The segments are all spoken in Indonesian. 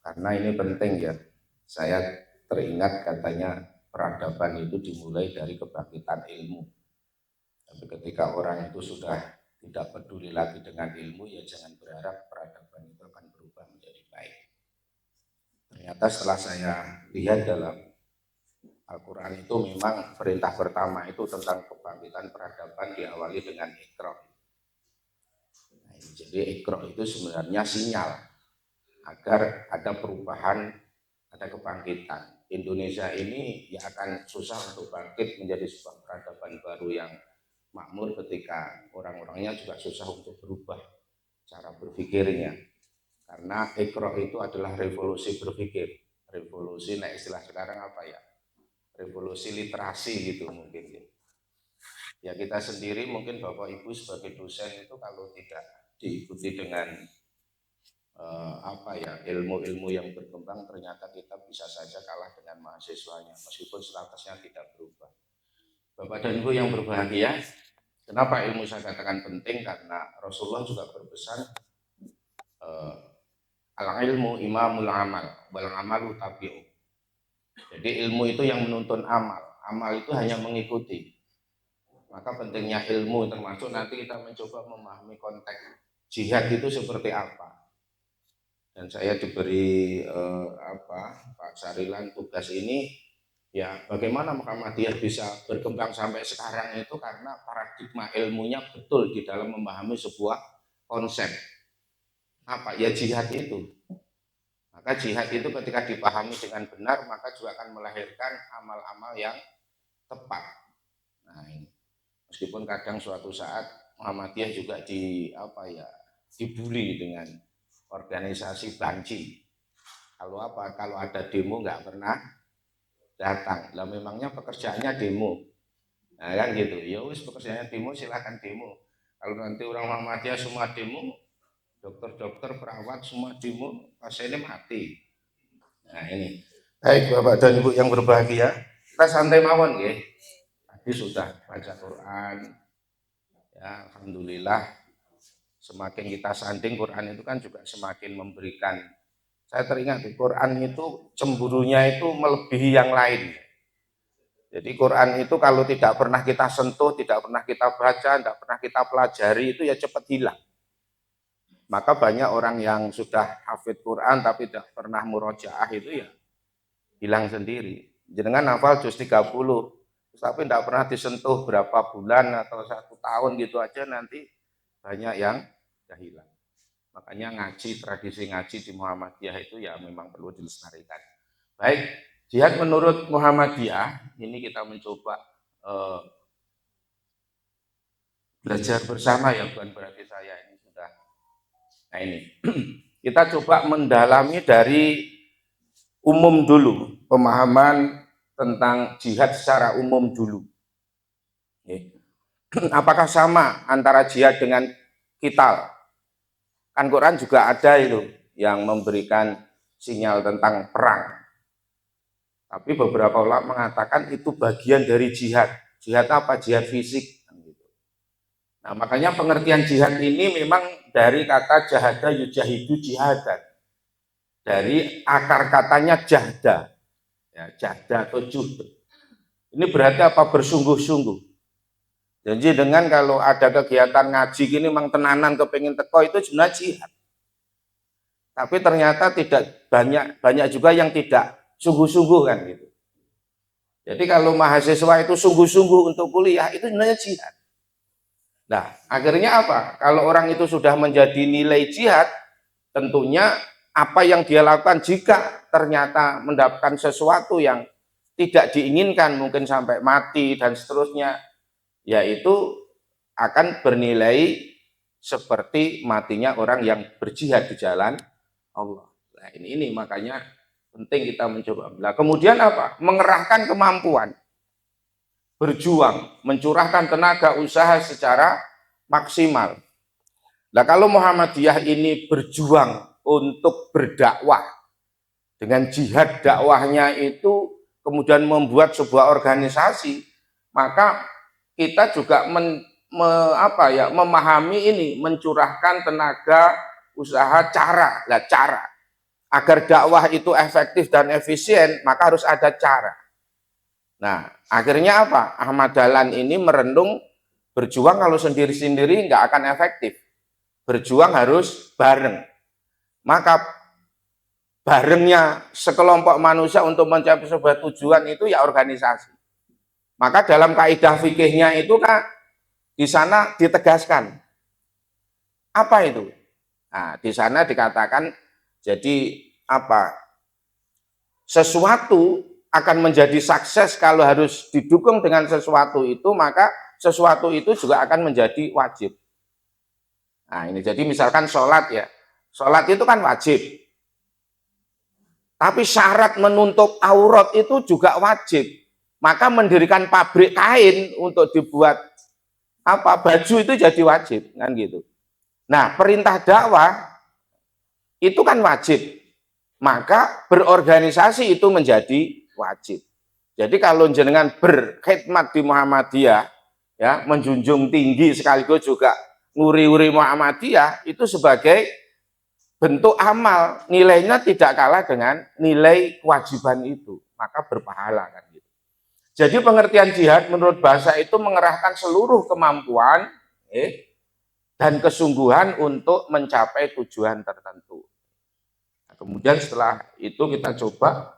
karena ini penting ya. Saya teringat katanya peradaban itu dimulai dari kebangkitan ilmu. Tapi ketika orang itu sudah tidak peduli lagi dengan ilmu, ya jangan berharap peradaban itu akan berubah menjadi baik. Ternyata setelah saya lihat dalam Al-Quran itu memang perintah pertama itu tentang kebangkitan peradaban diawali dengan Iqra. Nah, jadi Iqra itu sebenarnya sinyal agar ada perubahan, ada kebangkitan. Indonesia ini ya akan susah untuk bangkit menjadi sebuah peradaban baru yang makmur ketika orang-orangnya juga susah untuk berubah cara berpikirnya. Karena Iqra itu adalah revolusi berpikir. Revolusi, nah istilah sekarang apa ya? Revolusi literasi gitu mungkin ya. Ya kita sendiri mungkin Bapak Ibu sebagai dosen itu kalau tidak diikuti dengan ilmu-ilmu yang berkembang, ternyata kita bisa saja kalah dengan mahasiswanya meskipun statusnya tidak berubah. Bapak dan Ibu yang berbahagia, kenapa ilmu saya katakan penting? Karena Rasulullah juga berpesan al-ilmu imamul amal wal amalu tabi'u. Jadi ilmu itu yang menuntun amal, amal itu hanya mengikuti. Maka pentingnya ilmu, termasuk nanti kita mencoba memahami konteks jihad itu seperti apa. Dan saya diberi Pak Sarilan tugas ini, ya bagaimana Muhammadiyah bisa berkembang sampai sekarang itu karena paradigma ilmunya betul di dalam memahami sebuah konsep. Apa? Ya jihad itu. Maka jihad itu ketika dipahami dengan benar, maka juga akan melahirkan amal-amal yang tepat. Nah ini. Meskipun kadang suatu saat Muhammadiyah juga dibully dengan organisasi banci. Kalau ada demo nggak pernah datang. Lah memangnya pekerjaannya demo. Nah kan gitu. Ya wis pekerjaannya demo, silakan demo. Kalau nanti orang Muhammadiyah semua demo, dokter-dokter, perawat semua demo, pasiennya mati. Nah ini. Baik Bapak dan Ibu yang berbahagia, kita santai mawon ya. Tadi sudah baca Quran. Ya, alhamdulillah. Semakin kita sanding Quran itu kan juga semakin memberikan. Saya teringat di Quran itu cemburunya itu melebihi yang lain. Jadi Quran itu kalau tidak pernah kita sentuh, tidak pernah kita baca, tidak pernah kita pelajari itu ya cepat hilang. Maka banyak orang yang sudah hafid Quran tapi tidak pernah murojaah itu ya hilang sendiri. Jangan hafal juz 30, tapi tidak pernah disentuh berapa bulan atau 1 tahun gitu aja nanti banyak yang sudah hilang. Makanya ngaji, tradisi ngaji di Muhammadiyah itu ya memang perlu dilestarikan. Baik, jihad menurut Muhammadiyah, ini kita mencoba belajar bersama ya, bukan berarti saya ini sudah. Nah ini, kita coba mendalami dari umum dulu, pemahaman tentang jihad secara umum dulu. Apakah sama antara jihad dengan qital? Kan Quran juga ada itu yang memberikan sinyal tentang perang. Tapi beberapa ulama mengatakan itu bagian dari jihad. Jihad apa? Jihad fisik. Nah makanya pengertian jihad ini memang dari kata jahada yujahidu jihadan. Dari akar katanya jahda. Ya, jahda atau juhd. Ini berarti apa? Bersungguh-sungguh. Jadi dengan kalau ada kegiatan ngaji gini memang tenanan kepengen teko itu sebenarnya jihad. Tapi ternyata tidak banyak juga yang tidak sungguh-sungguh kan gitu. Jadi kalau mahasiswa itu sungguh-sungguh untuk kuliah itu sebenarnya jihad. Nah, akhirnya apa? Kalau orang itu sudah menjadi nilai jihad, tentunya apa yang dia lakukan jika ternyata mendapatkan sesuatu yang tidak diinginkan, mungkin sampai mati dan seterusnya, yaitu akan bernilai seperti matinya orang yang berjihad di jalan Allah. Nah, ini makanya penting kita mencoba. Nah, kemudian apa? Mengerahkan kemampuan, berjuang, mencurahkan tenaga usaha secara maksimal. Nah, kalau Muhammadiyah ini berjuang untuk berdakwah dengan jihad dakwahnya itu kemudian membuat sebuah organisasi, maka kita juga memahami ini, mencurahkan tenaga usaha cara. Agar dakwah itu efektif dan efisien, maka harus ada cara. Nah, akhirnya apa? Ahmad Dahlan ini merenung berjuang kalau sendiri-sendiri nggak akan efektif. Berjuang harus bareng. Maka barengnya sekelompok manusia untuk mencapai sebuah tujuan itu ya organisasi. Maka dalam kaidah fikihnya itu kan di sana ditegaskan. Apa itu? Nah, di sana dikatakan jadi apa? Sesuatu akan menjadi sukses kalau harus didukung dengan sesuatu itu, maka sesuatu itu juga akan menjadi wajib. Nah, ini jadi misalkan sholat ya. Sholat itu kan wajib. Tapi syarat menutup aurat itu juga wajib. Maka mendirikan pabrik kain untuk dibuat apa baju itu jadi wajib, kan gitu. Nah, perintah dakwah itu kan wajib, maka berorganisasi itu menjadi wajib. Jadi kalau jenengan berkhidmat di Muhammadiyah, ya menjunjung tinggi sekaligus juga nguri-uri Muhammadiyah itu sebagai bentuk amal, nilainya tidak kalah dengan nilai kewajiban itu, maka berpahala kan gitu. Jadi pengertian jihad menurut bahasa itu mengerahkan seluruh kemampuan dan kesungguhan untuk mencapai tujuan tertentu. Kemudian setelah itu kita coba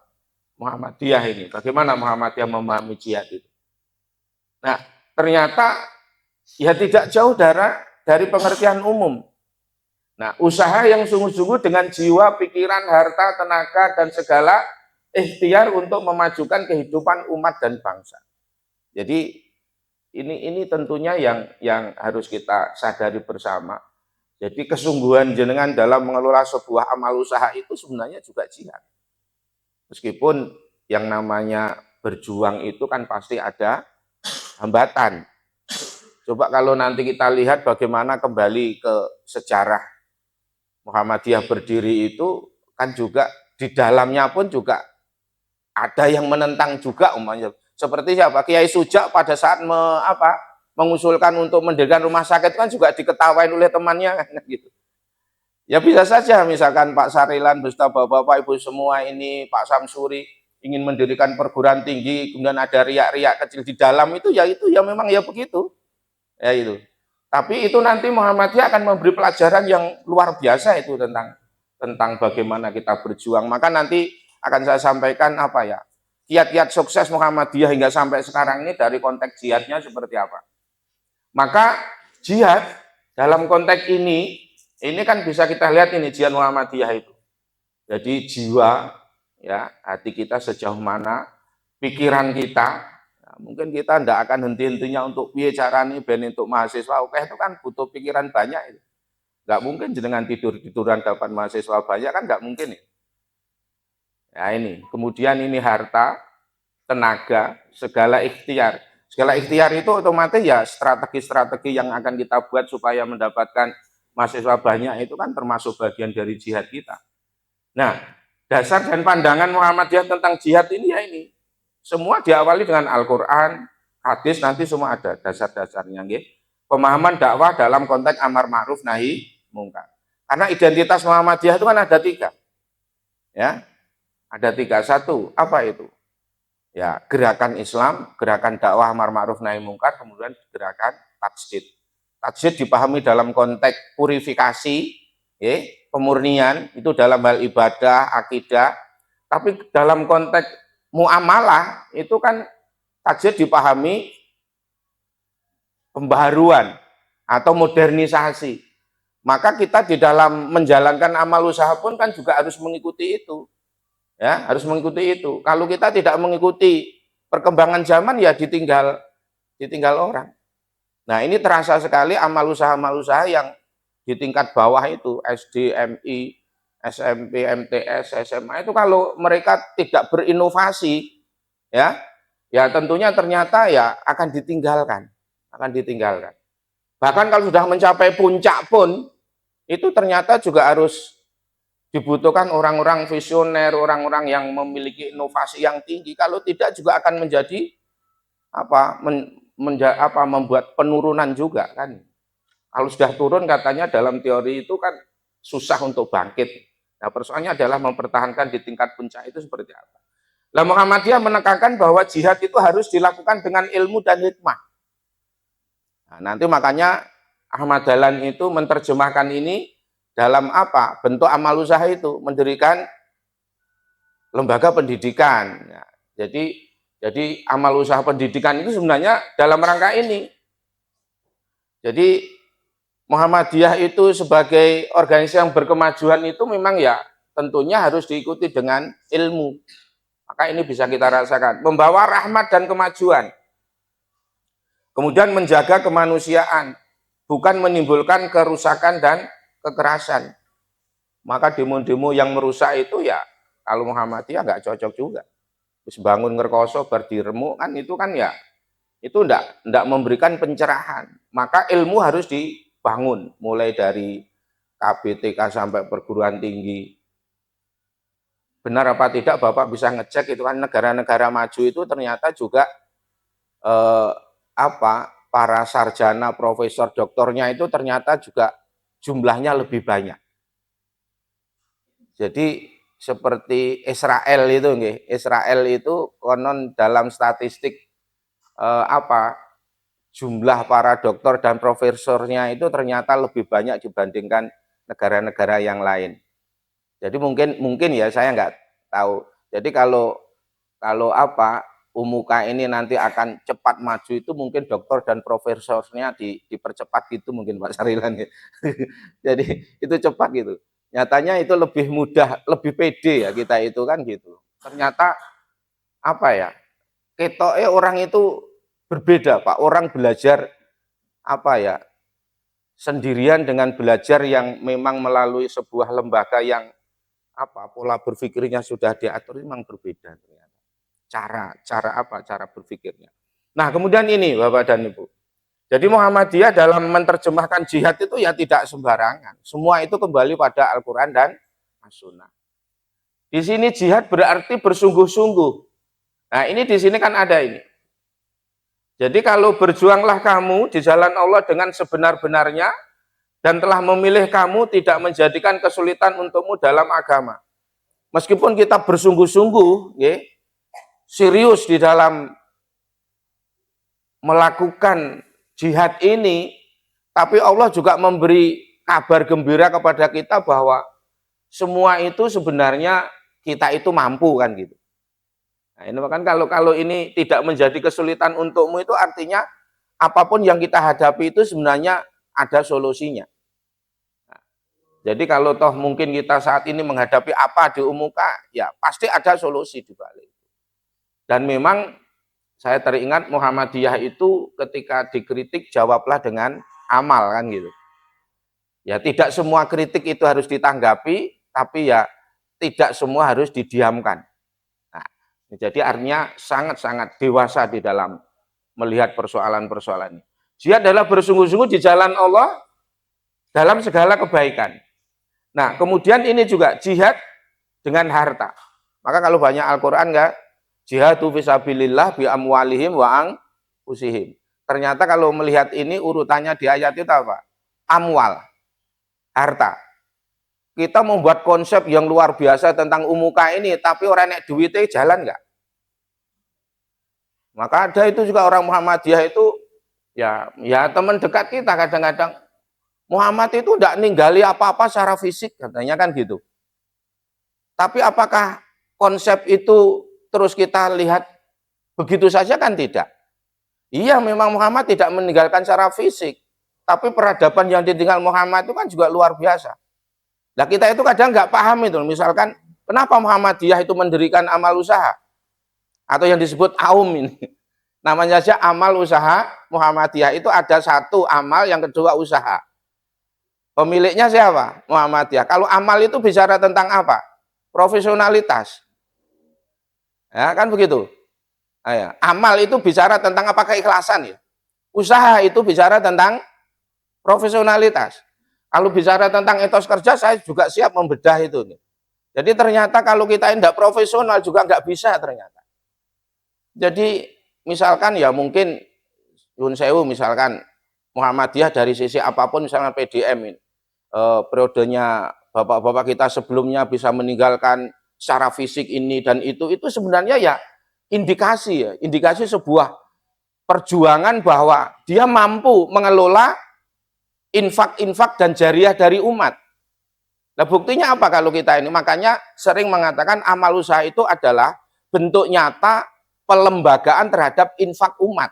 Muhammadiyah ini. Bagaimana Muhammadiyah memahami jihad itu? Nah, ternyata ya tidak jauh dari pengertian umum. Nah, usaha yang sungguh-sungguh dengan jiwa, pikiran, harta, tenaga, dan segala ikhtiar untuk memajukan kehidupan umat dan bangsa. Jadi ini tentunya yang harus kita sadari bersama. Jadi kesungguhan jenengan dalam mengelola sebuah amal usaha itu sebenarnya juga jihad. Meskipun yang namanya berjuang itu kan pasti ada hambatan. Coba kalau nanti kita lihat bagaimana kembali ke sejarah Muhammadiyah berdiri itu kan juga di dalamnya pun juga ada yang menentang juga umpamanya. Seperti siapa? Kiai Sujak pada saat mengusulkan untuk mendirikan rumah sakit kan juga diketawain oleh temannya kan gitu. Ya bisa saja misalkan Pak Sarilan beserta bapak-bapak ibu semua ini Pak Samsuri ingin mendirikan perguruan tinggi kemudian ada riak-riak kecil di dalam itu ya memang ya begitu. Ya itu. Tapi itu nanti Muhammadiyah akan memberi pelajaran yang luar biasa itu tentang bagaimana kita berjuang. Maka nanti akan saya sampaikan apa ya? Kiat-kiat sukses Muhammadiyah hingga sampai sekarang ini dari konteks jihadnya seperti apa. Maka jihad dalam konteks ini kan bisa kita lihat ini jihad Muhammadiyah itu. Jadi jiwa, ya hati kita sejauh mana, pikiran kita, ya, mungkin kita tidak akan henti-hentinya untuk piye carane ben untuk mahasiswa. Oke itu kan butuh pikiran banyak itu. Nggak mungkin dengan tiduran dapat mahasiswa banyak kan nggak mungkin. Ya ini, kemudian ini harta, tenaga, segala ikhtiar. Segala ikhtiar itu otomatis ya strategi-strategi yang akan kita buat supaya mendapatkan mahasiswa banyak itu kan termasuk bagian dari jihad kita. Nah, dasar dan pandangan Muhammadiyah tentang jihad ini ya ini. Semua diawali dengan Al-Quran, hadis nanti semua ada dasar-dasarnya. Pemahaman dakwah dalam konteks amar ma'ruf nahi mungkar. Karena identitas Muhammadiyah itu kan ada 3. Ya, ada 3. 1, apa itu? Ya, gerakan Islam, gerakan dakwah amar ma'ruf nahi mungkar, kemudian gerakan tajdid. Tajdid dipahami dalam konteks purifikasi, pemurnian, itu dalam hal ibadah, akidah. Tapi dalam konteks muamalah, itu kan tajdid dipahami pembaharuan atau modernisasi. Maka kita di dalam menjalankan amal usaha pun kan juga harus mengikuti itu. Ya, harus mengikuti itu. Kalau kita tidak mengikuti perkembangan zaman ya ditinggal orang. Nah, ini terasa sekali amal usaha yang di tingkat bawah itu SD, MI, SMP, MTS, SMA itu kalau mereka tidak berinovasi ya tentunya ternyata ya akan ditinggalkan. Bahkan kalau sudah mencapai puncak pun itu ternyata juga harus dibutuhkan orang-orang visioner, orang-orang yang memiliki inovasi yang tinggi. Kalau tidak juga akan menjadi membuat penurunan juga kan. Kalau sudah turun katanya dalam teori itu kan susah untuk bangkit. Nah, persoalannya adalah mempertahankan di tingkat puncak itu seperti apa. Nah, Muhammadiyah menekankan bahwa jihad itu harus dilakukan dengan ilmu dan hikmah. Nah, nanti makanya Ahmad Dahlan itu menerjemahkan ini dalam apa? Bentuk amal usaha itu, mendirikan lembaga pendidikan. Ya, jadi amal usaha pendidikan itu sebenarnya dalam rangka ini. Jadi Muhammadiyah itu sebagai organisasi yang berkemajuan itu memang ya tentunya harus diikuti dengan ilmu. Maka ini bisa kita rasakan. Membawa rahmat dan kemajuan. Kemudian menjaga kemanusiaan. Bukan menimbulkan kerusakan dan kekerasan. Maka demo-demo yang merusak itu ya, kalau Muhammadiyah nggak cocok juga. Terus bangun ngerkoso, berdiremu, kan itu kan ya, itu enggak memberikan pencerahan. Maka ilmu harus dibangun. Mulai dari KBTK sampai perguruan tinggi. Benar apa tidak Bapak bisa ngecek itu kan negara-negara maju itu ternyata juga para sarjana, profesor, doktornya itu ternyata juga jumlahnya lebih banyak. Jadi seperti Israel itu, Israel itu konon dalam statistik jumlah para doktor dan profesornya itu ternyata lebih banyak dibandingkan negara-negara yang lain. Jadi mungkin ya saya nggak tahu. Jadi kalau Umuka ini nanti akan cepat maju itu mungkin dokter dan profesornya dipercepat gitu mungkin Pak Sarilan. Jadi itu cepat gitu. Nyatanya itu lebih mudah, lebih pede ya kita itu kan gitu. Ternyata ketoknya orang itu berbeda Pak. Orang belajar sendirian dengan belajar yang memang melalui sebuah lembaga yang pola berpikirnya sudah diatur memang berbeda ternyata. Cara berpikirnya. Nah, kemudian ini Bapak dan Ibu. Jadi Muhammadiyah dalam menerjemahkan jihad itu ya tidak sembarangan. Semua itu kembali pada Al-Qur'an dan As-Sunnah. Di sini jihad berarti bersungguh-sungguh. Nah, ini di sini kan ada ini. Jadi kalau berjuanglah kamu di jalan Allah dengan sebenar-benarnya, dan telah memilih kamu tidak menjadikan kesulitan untukmu dalam agama. Meskipun kita bersungguh-sungguh, serius di dalam melakukan jihad ini, tapi Allah juga memberi kabar gembira kepada kita bahwa semua itu sebenarnya kita itu mampu kan gitu. Nah, ini kan kalau ini tidak menjadi kesulitan untukmu itu artinya apapun yang kita hadapi itu sebenarnya ada solusinya. Nah, jadi kalau toh mungkin kita saat ini menghadapi apa di Umuka, ya pasti ada solusi di balik. Dan memang saya teringat Muhammadiyah itu ketika dikritik jawablah dengan amal kan gitu. Ya tidak semua kritik itu harus ditanggapi, tapi ya tidak semua harus didiamkan. Nah, jadi artinya sangat-sangat dewasa di dalam melihat persoalan-persoalan ini. Jihad adalah bersungguh-sungguh di jalan Allah dalam segala kebaikan. Nah, kemudian ini juga jihad dengan harta. Maka kalau banyak Al-Qur'an enggak, jihadu fisabilillah bi amwalihim wa anfusihim. Ternyata kalau melihat ini urutannya di ayat itu apa? Amwal, harta. Kita membuat konsep yang luar biasa tentang Umuka ini, tapi orang nek duitnya jalan enggak? Maka ada itu juga orang Muhammadiyah itu ya teman dekat kita kadang-kadang Muhammad itu tidak ninggali apa-apa secara fisik katanya kan gitu. Tapi apakah konsep itu terus kita lihat begitu saja kan tidak? Iya memang Muhammad tidak meninggalkan secara fisik, tapi peradaban yang ditinggal Muhammad itu kan juga luar biasa. Nah kita itu kadang nggak paham itu, misalkan kenapa Muhammadiyah itu mendirikan amal usaha atau yang disebut aum ini. Namanya saja amal usaha Muhammadiyah itu ada satu amal, yang kedua usaha. Pemiliknya siapa? Muhammadiyah. Kalau amal itu bicara tentang apa? Profesionalitas. Ya, kan begitu. Ya. Amal itu bicara tentang apa? Keikhlasan ya. Usaha itu bicara tentang profesionalitas. Kalau bicara tentang etos kerja, saya juga siap membedah itu. Jadi ternyata kalau kita tidak profesional juga nggak bisa ternyata. Jadi misalkan ya mungkin Yun Sewu misalkan Muhammadiyah dari sisi apapun misalkan PDM ini periodenya bapak-bapak kita sebelumnya bisa meninggalkan secara fisik ini dan itu sebenarnya ya indikasi sebuah perjuangan bahwa dia mampu mengelola infak-infak dan jariah dari umat. Nah, buktinya apa kalau kita ini? Makanya sering mengatakan amal usaha itu adalah bentuk nyata pelembagaan terhadap infak umat.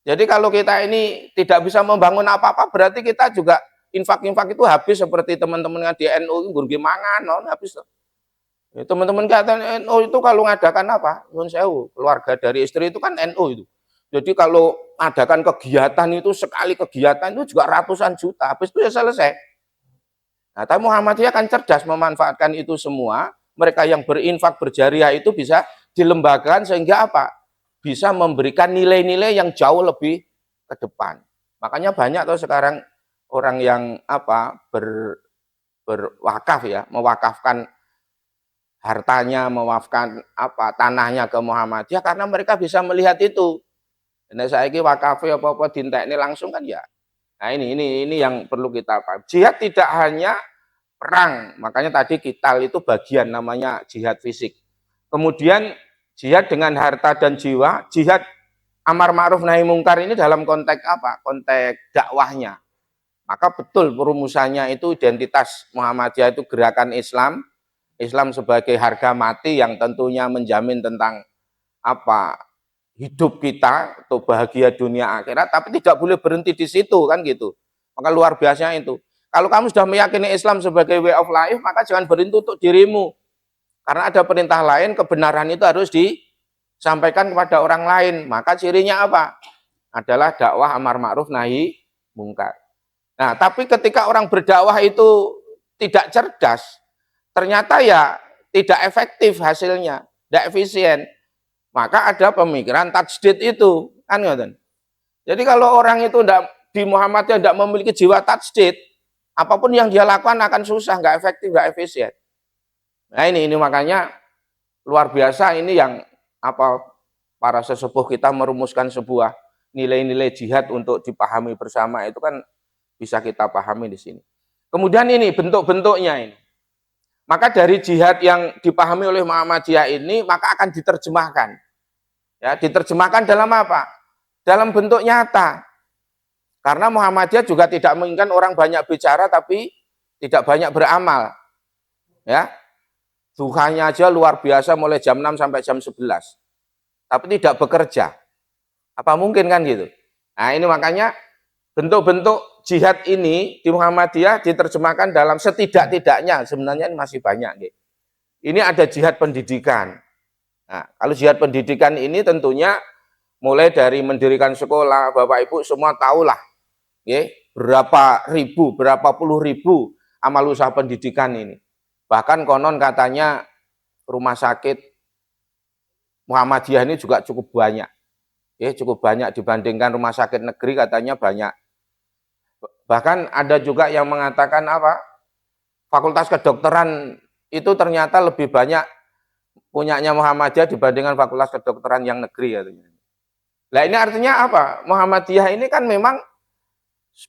Jadi kalau kita ini tidak bisa membangun apa-apa, berarti kita juga infak-infak itu habis seperti teman-teman di NU itu mangan, habis. Teman-teman kata NU itu kalau ngadakan apa? Nyuwun sewu, keluarga dari istri itu kan NU itu. Jadi kalau adakan kegiatan itu sekali kegiatan itu juga ratusan juta, habis itu ya selesai. Nah, tapi Muhammadiyah kan cerdas memanfaatkan itu semua. Mereka yang berinfak berjariah itu bisa dilembagakan sehingga apa? Bisa memberikan nilai-nilai yang jauh lebih ke depan. Makanya banyak tuh sekarang orang yang berwakaf ya, mewakafkan hartanya, mewakafkan tanahnya ke Muhammadiyah karena mereka bisa melihat itu. Nah, saya ini wakaf apa dintek ini langsung kan ya. Nah, ini yang perlu kita paham. Jihad tidak hanya perang, makanya tadi kital itu bagian namanya jihad fisik. Kemudian jihad dengan harta dan jiwa, jihad amar ma'ruf nahi mungkar ini dalam konteks apa? Konteks dakwahnya. Maka betul perumusannya itu identitas Muhammadiyah itu gerakan Islam, Islam sebagai harga mati yang tentunya menjamin tentang hidup kita atau bahagia dunia akhirat, tapi tidak boleh berhenti di situ kan gitu. Maka luar biasanya itu. Kalau kamu sudah meyakini Islam sebagai way of life, maka jangan berhenti untuk dirimu. Karena ada perintah lain, kebenaran itu harus disampaikan kepada orang lain. Maka cirinya apa? Adalah dakwah amar ma'ruf nahi mungkar. Nah, tapi ketika orang berdakwah itu tidak cerdas, ternyata ya tidak efektif hasilnya, tidak efisien. Maka ada pemikiran tajdid itu, kan ngoten. Jadi kalau orang itu di Muhammadiyah tidak memiliki jiwa tajdid, apapun yang dia lakukan akan susah, nggak efektif, nggak efisien. Nah ini makanya luar biasa ini yang para sesepuh kita merumuskan sebuah nilai-nilai jihad untuk dipahami bersama itu kan bisa kita pahami di sini. Kemudian ini bentuk-bentuknya ini. Maka dari jihad yang dipahami oleh Muhammadiyah ini maka akan diterjemahkan. Ya, diterjemahkan dalam apa? Dalam bentuk nyata. Karena Muhammadiyah juga tidak menginginkan orang banyak bicara tapi tidak banyak beramal. Ya. Duhanya aja luar biasa mulai jam 6 sampai jam 11. Tapi tidak bekerja. Apa mungkin kan gitu? Nah, ini makanya bentuk-bentuk jihad ini di Muhammadiyah diterjemahkan dalam setidak-tidaknya, sebenarnya masih banyak. Gitu. Ini ada jihad pendidikan. Nah, kalau jihad pendidikan ini tentunya mulai dari mendirikan sekolah, Bapak Ibu semua tahulah, ya, berapa puluh ribu amal usaha pendidikan ini. Bahkan konon katanya rumah sakit Muhammadiyah ini juga cukup banyak, ya, cukup banyak dibandingkan rumah sakit negeri katanya banyak. Bahkan ada juga yang mengatakan fakultas kedokteran itu ternyata lebih banyak punyanya Muhammadiyah dibandingkan fakultas kedokteran yang negeri katanya. Nah ini artinya apa? Muhammadiyah ini kan memang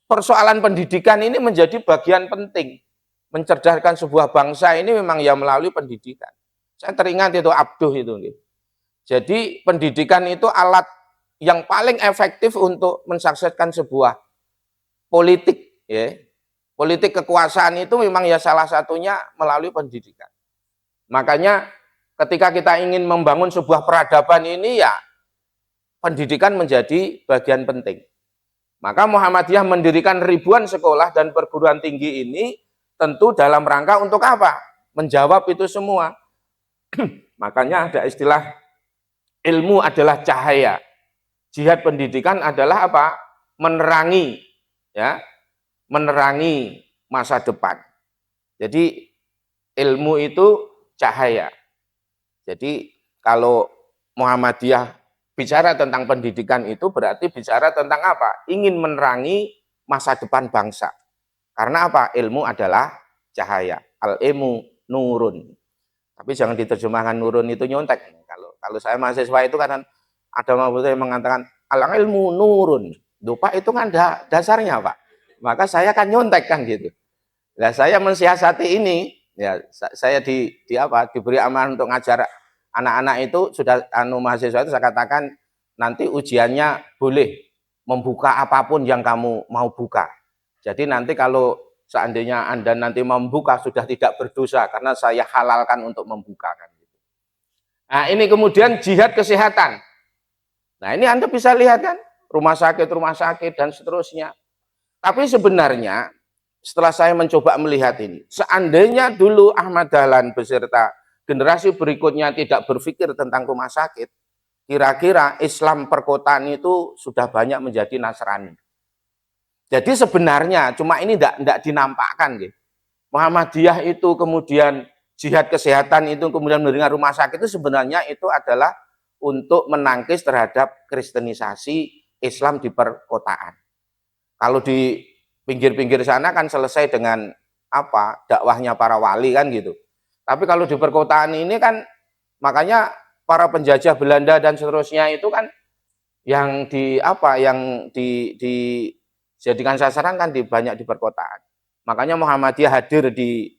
persoalan pendidikan ini menjadi bagian penting. Mencerdaskan sebuah bangsa ini memang ya melalui pendidikan. Saya teringat itu Abduh itu. Jadi pendidikan itu alat yang paling efektif untuk mensukseskan sebuah politik. Ya. Politik kekuasaan itu memang ya salah satunya melalui pendidikan. Makanya ketika kita ingin membangun sebuah peradaban ini ya pendidikan menjadi bagian penting. Maka Muhammadiyah mendirikan ribuan sekolah dan perguruan tinggi ini tentu dalam rangka untuk apa? Menjawab itu semua. Makanya ada istilah ilmu adalah cahaya. Jihad pendidikan adalah apa? Menerangi ya, menerangi masa depan. Jadi ilmu itu cahaya. Jadi kalau Muhammadiyah bicara tentang pendidikan itu berarti bicara tentang apa? Ingin menerangi masa depan bangsa. Karena apa? Ilmu adalah cahaya. Al-ilmu nurun. Tapi jangan diterjemahkan nurun itu nyontek. Kalau saya mahasiswa itu kan ada mahasiswa yang mengatakan al-ilmu nurun. Duh Pak itu kan dasarnya Pak. Maka saya kan nyontek kan gitu. Nah, saya mensiasati ini, ya saya diberi amanah untuk ngajar anak-anak itu sudah mahasiswa itu saya katakan nanti ujiannya boleh membuka apapun yang kamu mau buka. Jadi nanti kalau seandainya Anda nanti membuka sudah tidak berdosa karena saya halalkan untuk membuka kan. Nah, ini kemudian jihad kesehatan. Nah, ini Anda bisa lihat kan, rumah sakit dan seterusnya. Tapi sebenarnya setelah saya mencoba melihat ini, seandainya dulu Ahmad Dahlan beserta generasi berikutnya tidak berpikir tentang rumah sakit, kira-kira Islam perkotaan itu sudah banyak menjadi Nasrani. Jadi sebenarnya cuma ini tidak dinampakkan gitu. Muhammadiyah itu kemudian jihad kesehatan itu kemudian mendirikan rumah sakit itu sebenarnya itu adalah untuk menangkis terhadap kristenisasi Islam di perkotaan. Kalau di pinggir-pinggir sana kan selesai dengan dakwahnya para wali kan gitu. Tapi kalau di perkotaan ini kan makanya para penjajah Belanda dan seterusnya itu kan yang dijadikan sasaran kan banyak di perkotaan. Makanya Muhammadiyah hadir di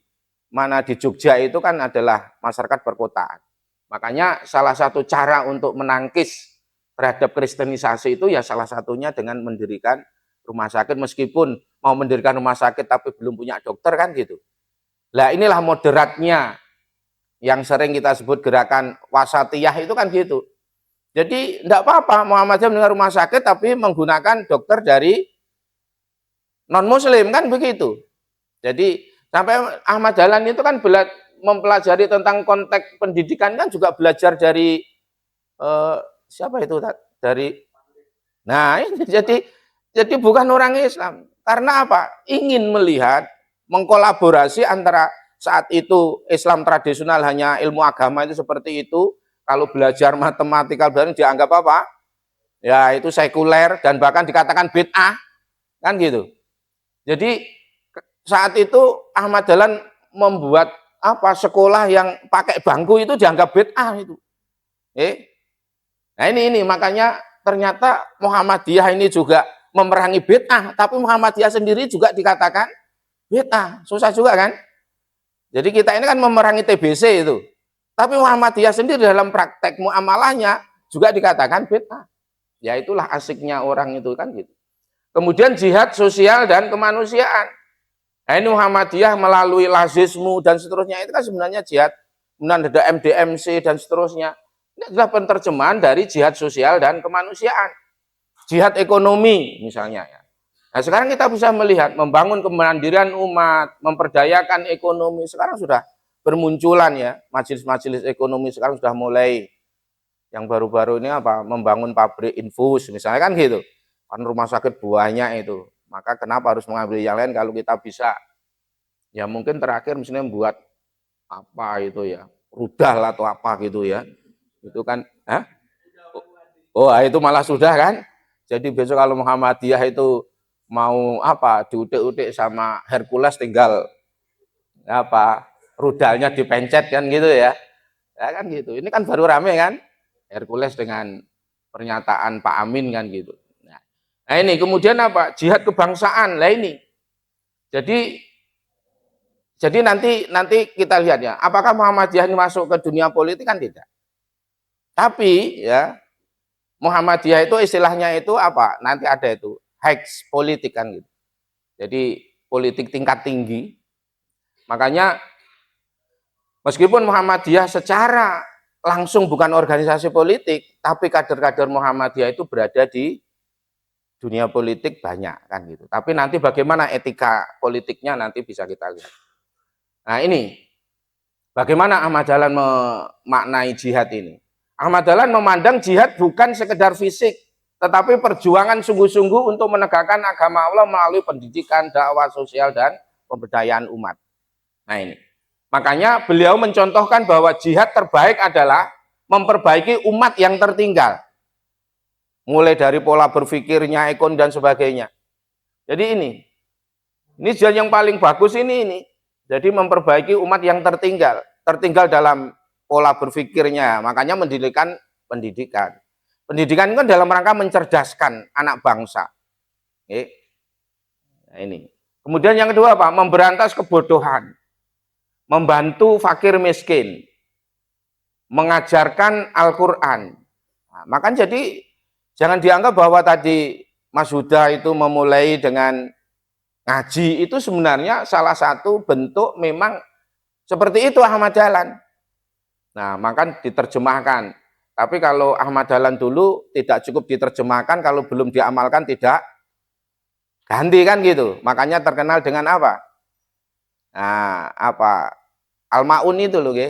Jogja itu kan adalah masyarakat perkotaan. Makanya salah satu cara untuk menangkis terhadap kristenisasi itu ya salah satunya dengan mendirikan rumah sakit, meskipun mau mendirikan rumah sakit tapi belum punya dokter kan gitu. Nah inilah moderatnya yang sering kita sebut gerakan wasatiyah itu kan gitu. Jadi tidak apa-apa Muhammadiyah mendirikan rumah sakit tapi menggunakan dokter dari non-muslim kan begitu. Jadi sampai Ahmad Dahlan itu kan mempelajari tentang konteks pendidikan kan juga belajar dari siapa itu dari ini jadi bukan orang Islam. Karena apa? Ingin melihat mengkolaborasi antara saat itu Islam tradisional hanya ilmu agama itu seperti itu. Kalau belajar matematika dianggap apa? Ya itu sekuler dan bahkan dikatakan bid'ah. Kan gitu. Jadi saat itu Ahmad Dahlan membuat sekolah yang pakai bangku itu dianggap bid'ah itu. Nah ini makanya ternyata Muhammadiyah ini juga memerangi bid'ah, tapi Muhammadiyah sendiri juga dikatakan bid'ah. Susah juga kan? Jadi kita ini kan memerangi TBC itu. Tapi Muhammadiyah sendiri dalam praktek muamalahnya juga dikatakan bid'ah. Ya itulah asiknya orang itu kan gitu. Kemudian jihad sosial dan kemanusiaan. Nah ini Muhammadiyah melalui lazismu dan seterusnya itu kan sebenarnya jihad. Kemudian ada MDMC dan seterusnya. Ini adalah penerjemahan dari jihad sosial dan kemanusiaan. Jihad ekonomi misalnya ya. Nah sekarang kita bisa melihat membangun kemandirian umat, memperdayakan ekonomi. Sekarang sudah bermunculan ya, majelis-majelis ekonomi sekarang sudah mulai. Yang baru-baru ini membangun pabrik infus misalnya kan gitu. Kan rumah sakit banyak itu. Maka kenapa harus mengambil yang lain kalau kita bisa? Ya mungkin terakhir misalnya membuat itu ya, rudal atau apa gitu ya. Itu kan itu malah sudah kan. Jadi besok kalau Muhammadiyah itu mau diutik-utik sama Hercules tinggal rudalnya dipencet kan gitu ya. Ya kan gitu. Ini kan baru rame kan Hercules dengan pernyataan Pak Amin kan gitu. Nah ini kemudian jihad kebangsaan lah ini. Jadi nanti kita lihat ya, apakah Muhammadiyah ini masuk ke dunia politik kan tidak. Tapi ya Muhammadiyah itu istilahnya itu nanti ada itu heks politik kan gitu. Jadi politik tingkat tinggi. Makanya meskipun Muhammadiyah secara langsung bukan organisasi politik, tapi kader-kader Muhammadiyah itu berada di dunia politik banyak kan gitu. Tapi nanti bagaimana etika politiknya nanti bisa kita lihat. Nah ini bagaimana Ahmad Dahlan memaknai jihad ini. Ahmad Dahlan memandang jihad bukan sekedar fisik, tetapi perjuangan sungguh-sungguh untuk menegakkan agama Allah melalui pendidikan, dakwah sosial, dan pemberdayaan umat. Nah ini. Makanya beliau mencontohkan bahwa jihad terbaik adalah memperbaiki umat yang tertinggal. Mulai dari pola berpikirnya, ekonomi, dan sebagainya. Jadi ini jihad yang paling bagus ini. Jadi memperbaiki umat yang tertinggal dalam pola berpikirnya. Makanya mendirikan pendidikan. Pendidikan itu kan dalam rangka mencerdaskan anak bangsa. Nah, ini. Kemudian yang kedua apa? Memberantas kebodohan, membantu fakir miskin, mengajarkan Al-Quran. Nah, maka jadi jangan dianggap bahwa tadi Mas Huda itu memulai dengan ngaji itu sebenarnya salah satu bentuk memang seperti itu Ahmad Dahlan. Nah, maka diterjemahkan. Tapi kalau Ahmad Dahlan dulu tidak cukup diterjemahkan, kalau belum diamalkan tidak ganti kan gitu. Makanya terkenal dengan apa? Nah, apa? Al-Ma'un itu loh, ya.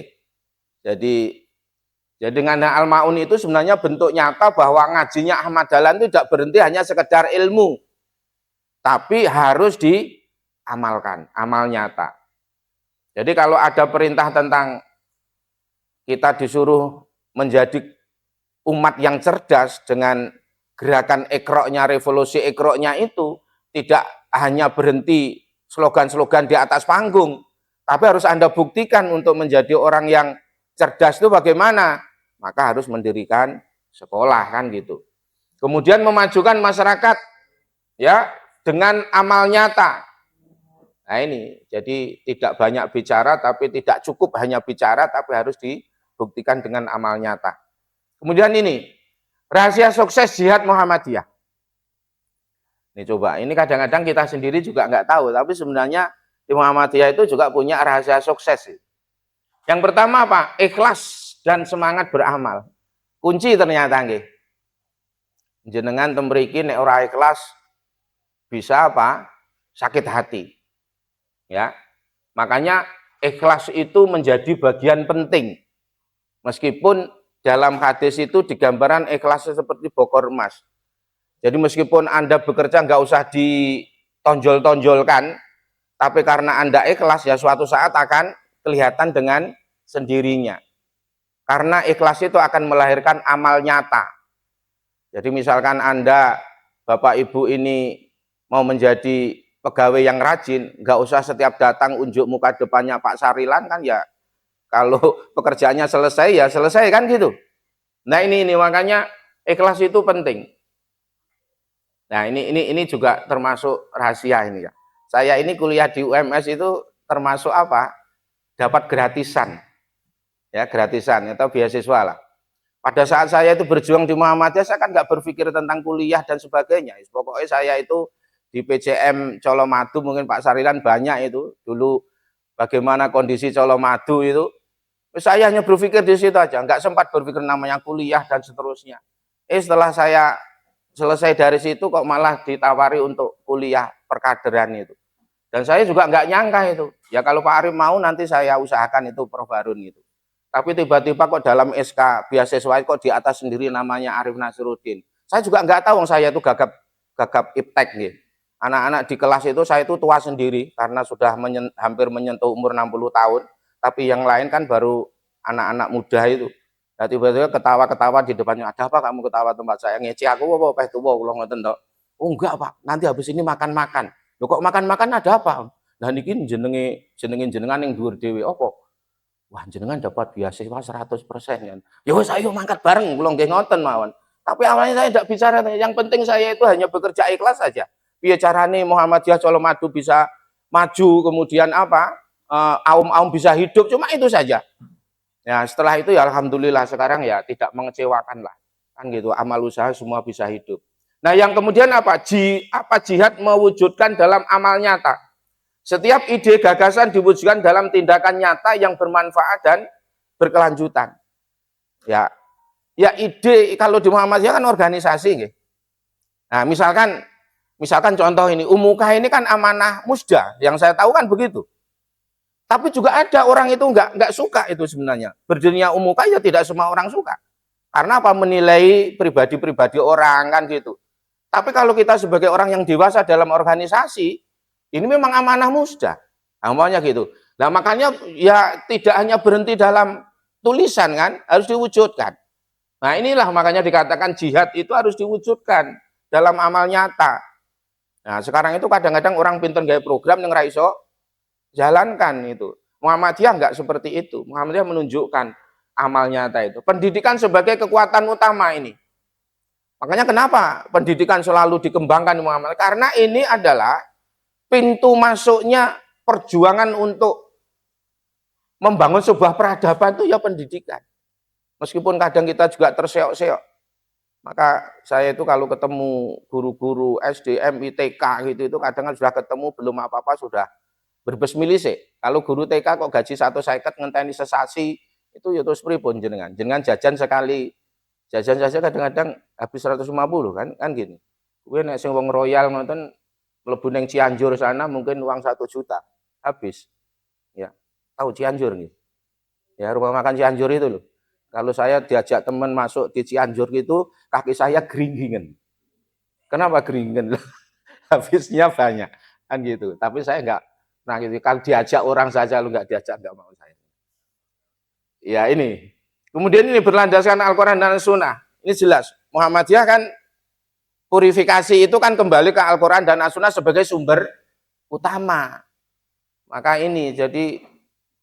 Jadi dengan Al-Ma'un itu sebenarnya bentuk nyata bahwa ngajinya Ahmad Dahlan itu tidak berhenti hanya sekedar ilmu, tapi harus diamalkan, amal nyata. Jadi kalau ada perintah tentang kita disuruh menjadi umat yang cerdas dengan gerakan ekroknya, revolusi ekroknya itu tidak hanya berhenti slogan-slogan di atas panggung, tapi harus Anda buktikan untuk menjadi orang yang cerdas itu bagaimana? Maka harus mendirikan sekolah kan gitu. Kemudian memajukan masyarakat ya dengan amal nyata. Nah ini, jadi tidak banyak bicara, tapi tidak cukup hanya bicara, tapi harus dibuktikan dengan amal nyata. Kemudian ini, rahasia sukses jihad Muhammadiyah. Ini coba, ini kadang-kadang kita sendiri juga nggak tahu, tapi sebenarnya di Muhammadiyah itu juga punya rahasia sukses. Yang pertama apa? Ikhlas dan semangat beramal. Kunci ternyata nggih. Jenengan tembriki nek ora ikhlas bisa apa? Sakit hati. Ya. Makanya ikhlas itu menjadi bagian penting. Meskipun dalam hadis itu digambaran ikhlas seperti bokor emas. Jadi meskipun Anda bekerja nggak usah ditonjol-tonjolkan, tapi karena Anda ikhlas ya suatu saat akan kelihatan dengan sendirinya. Karena ikhlas itu akan melahirkan amal nyata. Jadi misalkan Anda, Bapak Ibu ini mau menjadi pegawai yang rajin, nggak usah setiap datang unjuk muka depannya Pak Sarilan kan ya. Kalau pekerjaannya selesai ya selesai kan gitu. Nah ini makanya ikhlas itu penting. Nah ini juga termasuk rahasia ini ya. Saya ini kuliah di UMS itu termasuk apa? Dapat gratisan. Ya gratisan atau beasiswa lah. Pada saat saya itu berjuang di Muhammadiyah, saya kan nggak berpikir tentang kuliah dan sebagainya. Pokoknya saya itu di PCM Colomadu, mungkin Pak Sarilan banyak itu dulu bagaimana kondisi Colomadu itu. Saya hanya berpikir di situ aja, nggak sempat berpikir namanya kuliah dan seterusnya. Setelah saya selesai dari situ kok malah ditawari untuk kuliah perkaderan itu. Dan saya juga nggak nyangka itu. Ya kalau Pak Arif mau nanti saya usahakan itu Probarun gitu. Tapi tiba-tiba kok dalam SK beasiswa kok di atas sendiri namanya Arif Nasiruddin. Saya juga nggak tahu saya itu gagap iptek nih. Anak-anak di kelas itu saya itu tua sendiri karena sudah hampir menyentuh umur 60 tahun. Tapi yang lain kan baru anak-anak muda itu. Nah tiba-tiba ketawa-ketawa di depannya. Ada apa kamu ketawa tempat saya? Ngeci aku apa peh tuwa kula ngoten tok. Oh enggak Pak, nanti habis ini makan-makan. Loh kok makan-makan ada apa? Lah niki jenengan yang dhuwur dhewe apa? Wah jenengan dapat beasiswa 100% kan. Ya wis ayo mangkat bareng kula nggih ngoten mawon. Tapi awalnya saya tidak bicara, yang penting saya itu hanya bekerja ikhlas saja. Piye carane Muhammadiyah Colomadu bisa maju, kemudian apa? Aum-aum bisa hidup, cuma itu saja. Ya setelah itu ya alhamdulillah sekarang ya tidak mengecewakan lah. Kan gitu, amal usaha semua bisa hidup. Nah, yang kemudian apa? Jihad mewujudkan dalam amal nyata. Setiap ide gagasan diwujudkan dalam tindakan nyata yang bermanfaat dan berkelanjutan. Ya, ide kalau di Muhammadiyah kan organisasi, gitu. Nah, misalkan contoh ini, Umuka ini kan amanah musda, yang saya tahu kan begitu. Tapi juga ada orang itu nggak suka itu sebenarnya. Berdirinya Umuka ya tidak semua orang suka. Karena apa? Menilai pribadi-pribadi orang kan gitu. Tapi kalau kita sebagai orang yang dewasa dalam organisasi, ini memang amanah musda. Namanya gitu. Nah makanya ya tidak hanya berhenti dalam tulisan kan, harus diwujudkan. Nah inilah makanya dikatakan jihad itu harus diwujudkan dalam amal nyata. Nah sekarang itu kadang-kadang orang pinter gaya program yang raiso jalankan itu. Muhammadiyah enggak seperti itu. Muhammadiyah menunjukkan amal nyata itu. Pendidikan sebagai kekuatan utama ini. Makanya kenapa pendidikan selalu dikembangkan di Muhammadiyah? Karena ini adalah pintu masuknya perjuangan untuk membangun sebuah peradaban itu ya pendidikan. Meskipun kadang kita juga terseok-seok. Maka saya itu kalau ketemu guru-guru SDM, ITK gitu, itu kadang sudah ketemu belum apa-apa sudah berbesmilise. Kalau guru TK kok gaji 150 ngenteni sesasi, itu ya terus pripun jenengan. Jenengan jajan sekali, jajan saja kadang-kadang habis 150 kan gini. Kuwi nek sing wong royal ngoten mlebu ning Cianjur sana mungkin uang 1 juta habis. Ya. Tahu Cianjur nih. Ya, rumah makan Cianjur itu loh. Kalau saya diajak teman masuk di Cianjur gitu, kaki saya geringgingan. Kenapa geringgingan? Habisnya banyak kan gitu. Tapi saya enggak. Nah, gitu. Kalau diajak orang saja lu enggak diajak enggak mau saya. Ya ini. Kemudian ini berlandaskan Al-Quran dan Sunnah. Ini jelas. Muhammadiyah kan purifikasi itu kan kembali ke Al-Quran dan As-Sunnah sebagai sumber utama. Maka ini jadi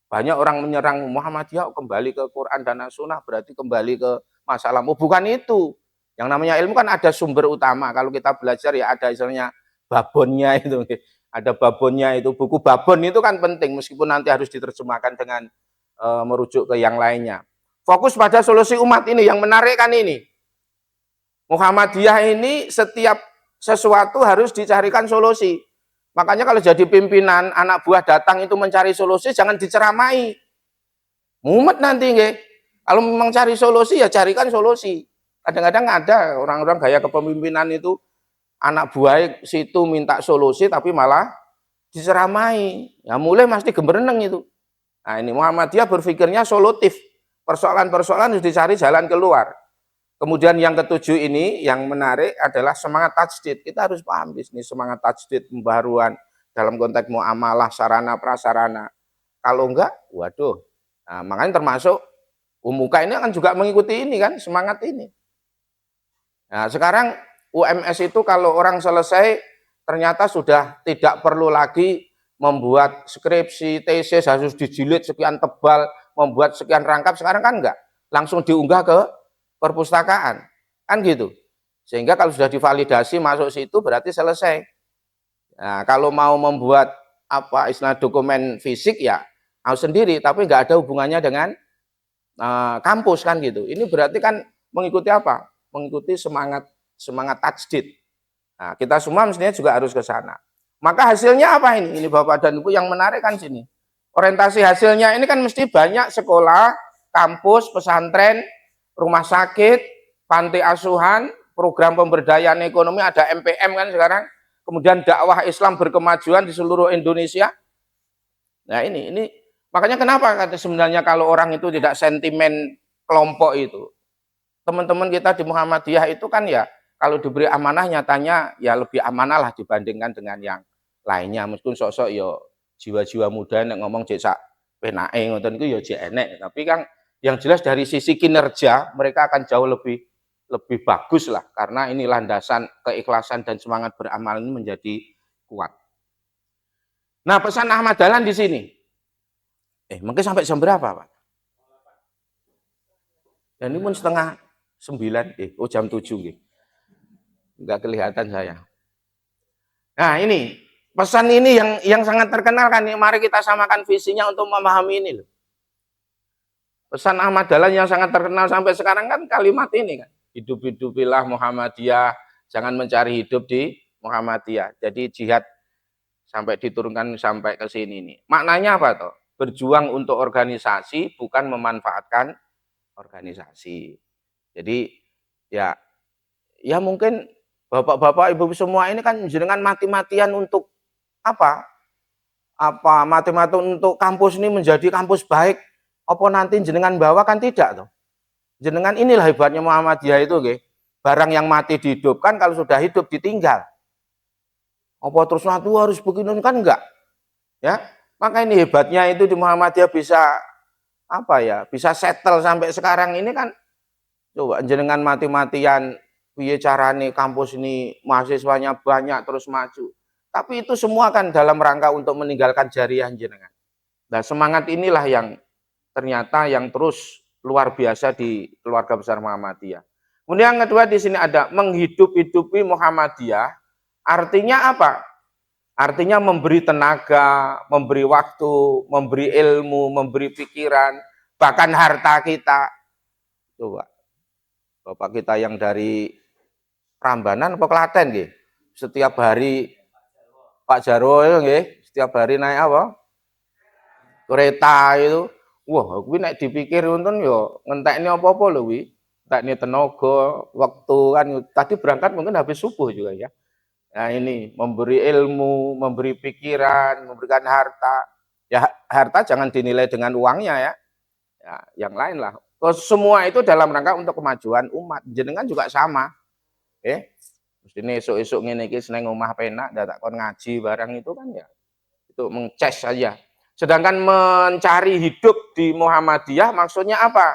banyak orang menyerang Muhammadiyah kembali ke Quran dan As-Sunnah berarti kembali ke masalah. Bukan itu. Yang namanya ilmu kan ada sumber utama. Kalau kita belajar ya ada istilahnya babonnya itu. Ada babonnya itu. Buku babon itu kan penting meskipun nanti harus diterjemahkan dengan merujuk ke yang lainnya. Fokus pada solusi umat ini. Yang menarik kan ini. Muhammadiyah ini setiap sesuatu harus dicarikan solusi. Makanya kalau jadi pimpinan, anak buah datang itu mencari solusi, jangan diceramai. Mumet nanti, nggih. Kalau memang cari solusi, ya carikan solusi. Kadang-kadang ada orang-orang gaya kepemimpinan itu, anak buah situ minta solusi, tapi malah diceramai. Ya mulai mesti gemereneng itu. Nah ini Muhammadiyah berpikirnya solutif. Persoalan-persoalan harus dicari jalan keluar. Kemudian yang ketujuh ini, yang menarik adalah semangat tajdid. Kita harus paham di sini semangat tajdid, pembaruan dalam konteks muamalah, sarana, prasarana. Kalau enggak, waduh. Nah, makanya termasuk UMUKA ini akan juga mengikuti ini kan, semangat ini. Nah, sekarang UMS itu kalau orang selesai, ternyata sudah tidak perlu lagi membuat skripsi, tesis, harus dijilid sekian tebal, membuat sekian rangkap. Sekarang kan enggak. Langsung diunggah ke perpustakaan, kan gitu. Sehingga kalau sudah divalidasi masuk situ berarti selesai. Nah, kalau mau membuat apa istilah dokumen fisik ya harus sendiri, tapi nggak ada hubungannya dengan kampus kan gitu. Ini berarti kan mengikuti apa? Mengikuti semangat tajdid. Nah, kita semua mestinya juga harus ke sana. Maka hasilnya apa ini? Ini Bapak dan Ibu yang menarik kan sini. Orientasi hasilnya ini kan mesti banyak sekolah, kampus, pesantren, rumah sakit, panti asuhan, program pemberdayaan ekonomi, ada MPM kan sekarang, kemudian dakwah Islam berkemajuan di seluruh Indonesia. Nah ini makanya kenapa kata sebenarnya kalau orang itu tidak sentimen kelompok itu. Teman-teman kita di Muhammadiyah itu kan ya kalau diberi amanah nyatanya ya lebih amanah lah dibandingkan dengan yang lainnya. Meskipun sosok ya jiwa-jiwa muda yang ngomong jek penake ngoten iku ya jek enek, tapi kan yang jelas dari sisi kinerja mereka akan jauh lebih bagus lah karena ini landasan keikhlasan dan semangat beramal ini menjadi kuat. Nah pesan Ahmad Dahlan di sini, mungkin sampai jam berapa Pak? Dan ini pun setengah 9, jam 7 gitu. Enggak kelihatan saya. Nah ini pesan ini yang sangat terkenal kan, mari kita samakan visinya untuk memahami ini loh. Pesan Ahmad Dahlan yang sangat terkenal sampai sekarang kan kalimat ini kan. Hidup-hidupilah Muhammadiyah, jangan mencari hidup di Muhammadiyah. Jadi jihad sampai diturunkan sampai ke sini nih. Maknanya apa toh? Berjuang untuk organisasi bukan memanfaatkan organisasi. Jadi ya mungkin Bapak-bapak, Ibu semua ini kan jenengan mati-matian untuk apa? Mati-mati untuk kampus ini menjadi kampus baik. Apa nanti jenengan bawa kan tidak toh. Jenengan inilah hebatnya Muhammadiyah itu nggih. Barang yang mati dihidupkan, kalau sudah hidup ditinggal. Apa terus nanti harus begini kan enggak. Ya. Maka ini hebatnya itu di Muhammadiyah bisa apa ya? Bisa settle sampai sekarang ini kan coba jenengan mati-matian piye carane kampus ini mahasiswanya banyak terus maju. Tapi itu semua kan dalam rangka untuk meninggalkan jariah jenengan. Nah, semangat inilah yang ternyata yang terus luar biasa di keluarga besar Muhammadiyah. Kemudian yang kedua di sini ada menghidup-hidupi Muhammadiyah. Artinya apa? Artinya memberi tenaga, memberi waktu, memberi ilmu, memberi pikiran, bahkan harta kita. Coba, Bapak kita yang dari Prambanan apa Klaten nggih? Setiap hari Pak Jarwo itu nggih, setiap hari naik apa? Kereta itu. Wah, kuwi nek dipikir ngoten ya ngentekne apa-apa lho kuwi. Entekne tenaga, waktu kan tadi berangkat mungkin habis subuh juga ya. Nah ini memberi ilmu, memberi pikiran, memberikan harta. Ya harta jangan dinilai dengan uangnya ya. Ya yang lain lah. Semua itu dalam rangka untuk kemajuan umat. Jenengan juga sama. Mestine esuk-esuk ngene iki seneng omah penak, ndak kon ngaji barang itu kan ya. Itu mengces saja. Sedangkan mencari hidup di Muhammadiyah maksudnya apa?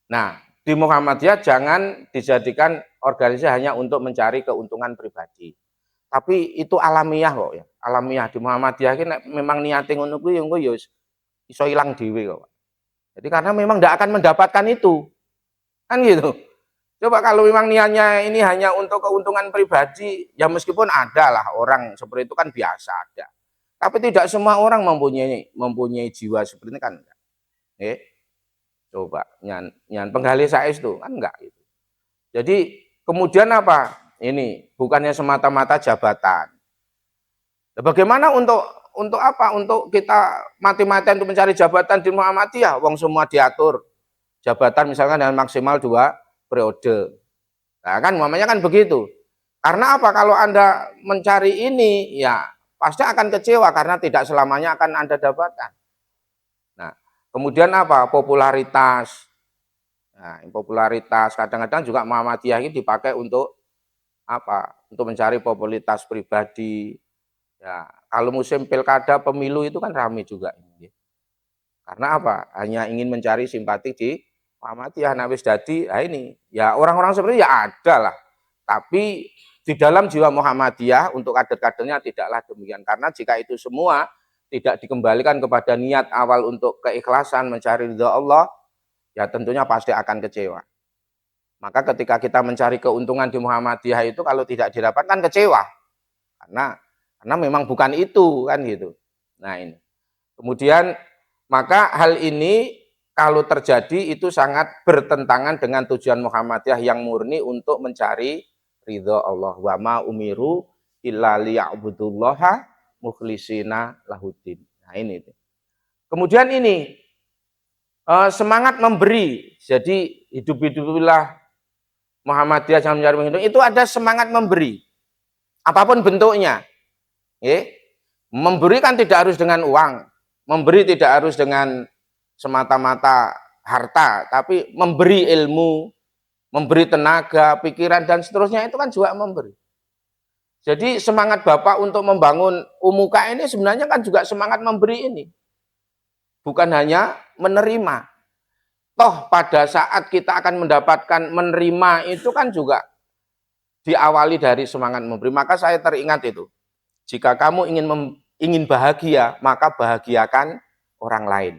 Nah, di Muhammadiyah jangan dijadikan organisasi hanya untuk mencari keuntungan pribadi. Tapi itu alamiah kok ya. Alamiah di Muhammadiyah ini memang niate ngono kuwi engko ya iso ilang dhewe kok. Jadi karena memang tidak akan mendapatkan itu. Kan gitu. Coba kalau memang niatnya ini hanya untuk keuntungan pribadi, ya meskipun ada lah orang seperti itu kan biasa ada. Tapi tidak semua orang mempunyai jiwa seperti ini kan enggak. Coba nyan penggali sais itu kan enggak gitu. Jadi kemudian apa? Ini bukannya semata-mata jabatan. Bagaimana untuk apa? Untuk kita mati-matian untuk mencari jabatan di Muhammadiyah, wong semua diatur. Jabatan misalkan dengan maksimal 2 periode. Nah, kan namanya kan begitu. Karena apa? Kalau Anda mencari ini, ya pasti akan kecewa karena tidak selamanya akan Anda dapatkan. Nah, kemudian apa? Popularitas. Nah, popularitas kadang-kadang juga Muhammadiyah ini dipakai untuk apa? Untuk mencari popularitas pribadi. Ya, kalau musim pilkada pemilu itu kan ramai juga. Karena apa? Hanya ingin mencari simpati di Muhammadiyah. Nah wis dadi, nah ini ya orang-orang seperti ya ada lah. Tapi di dalam jiwa Muhammadiyah untuk kader-kadernya tidaklah demikian. Karena jika itu semua tidak dikembalikan kepada niat awal untuk keikhlasan mencari ridha Allah, ya tentunya pasti akan kecewa. Maka ketika kita mencari keuntungan di Muhammadiyah itu kalau tidak didapatkan kecewa. Karena memang bukan itu kan gitu. Nah ini. Kemudian maka hal ini kalau terjadi itu sangat bertentangan dengan tujuan Muhammadiyah yang murni untuk mencari ridha Allah. Wa ma umiru illa liya'budullaha mukhlishina lahuddin. Nah ini. Kemudian ini semangat memberi. Jadi hidup-hidupilah Muhammadiyah jangan mencari hidup. Itu ada semangat memberi. Apapun bentuknya. Memberi kan tidak harus dengan uang. Memberi tidak harus dengan semata-mata harta, tapi memberi ilmu, memberi tenaga, pikiran, dan seterusnya itu kan juga memberi. Jadi semangat Bapak untuk membangun Umuka ini sebenarnya kan juga semangat memberi ini. Bukan hanya menerima. Toh pada saat kita akan mendapatkan menerima itu kan juga diawali dari semangat memberi. Maka saya teringat itu. Jika kamu ingin bahagia, maka bahagiakan orang lain.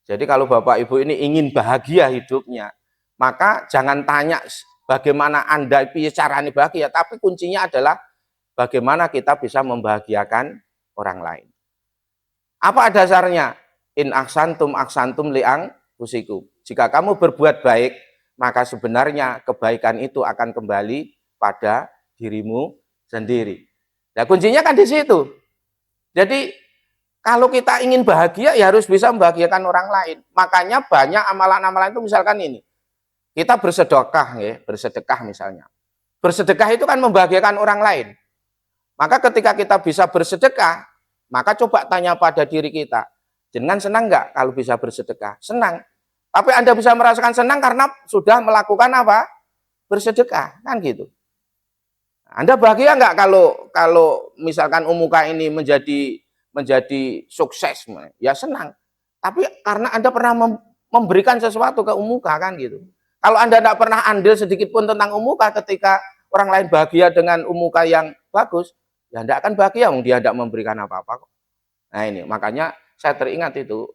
Jadi kalau Bapak Ibu ini ingin bahagia hidupnya, maka jangan tanya bagaimana Anda caranya bahagia, tapi kuncinya adalah bagaimana kita bisa membahagiakan orang lain. Apa dasarnya? In aksantum liang fusikum. Jika kamu berbuat baik, maka sebenarnya kebaikan itu akan kembali pada dirimu sendiri. Nah, kuncinya kan di situ. Jadi kalau kita ingin bahagia, ya harus bisa membahagiakan orang lain. Makanya banyak amalan-amalan itu misalkan ini. Kita bersedekah, ya, bersedekah misalnya. Bersedekah itu kan membahagiakan orang lain. Maka ketika kita bisa bersedekah, maka coba tanya pada diri kita. Jangan senang nggak kalau bisa bersedekah? Senang. Tapi Anda bisa merasakan senang karena sudah melakukan apa? Bersedekah, kan gitu. Anda bahagia nggak kalau misalkan Umuka ini menjadi sukses, ya senang. Tapi karena Anda pernah memberikan sesuatu ke Umuka kan gitu. Kalau Anda tidak pernah andil sedikit pun tentang Umuka ketika orang lain bahagia dengan Umuka yang bagus, ya Anda akan bahagia, dia tidak memberikan apa-apa. Nah ini makanya saya teringat itu